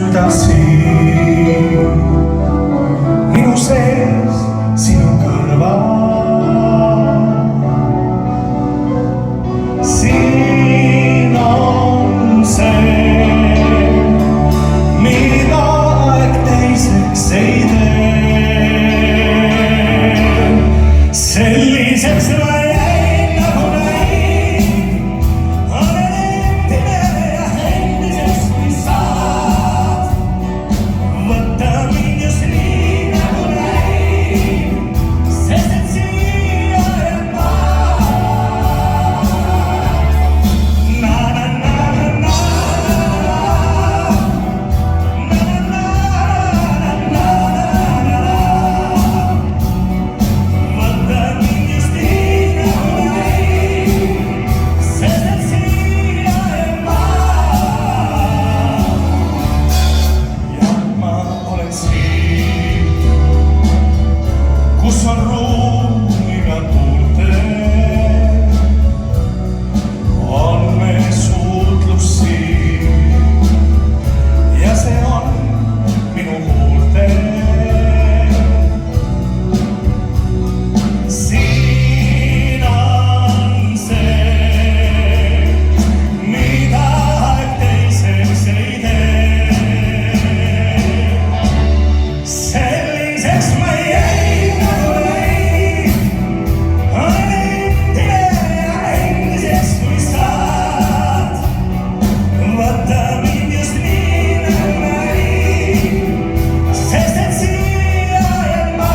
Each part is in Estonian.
süda siin minu sees sinu kõrval. Siin on see, mida aeg teiseks ei tee. Selliseks ma jäin nagu näin, olen endine ja endiseks kui saad. Võtta mind just nii nagu näin, sest et siia jääb kus on ruumiga tuulte, andmesuutlus siin ja see on minu huulte. Siin on see, mida aeg teiseks ei tee. Selliseks ma jäin nagu näin, olen endine ja endiseks kui saad. Võta mind just nii nagu näin, sest et siia jääb ma.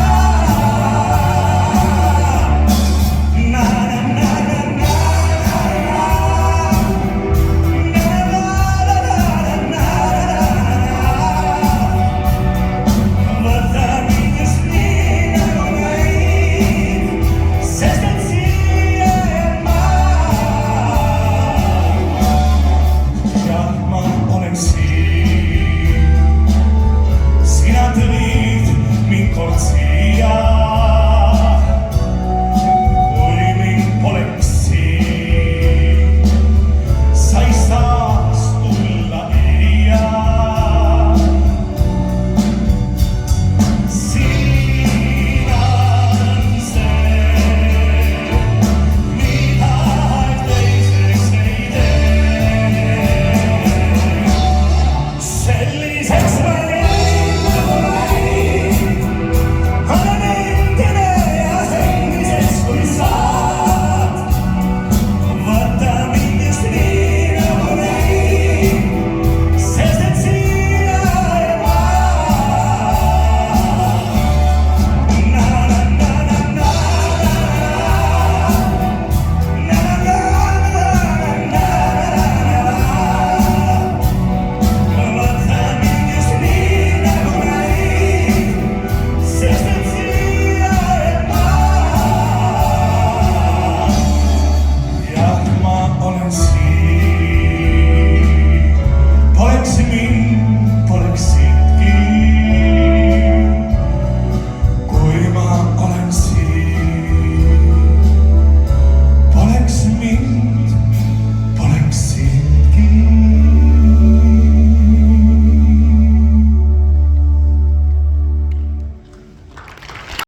Selliseks ma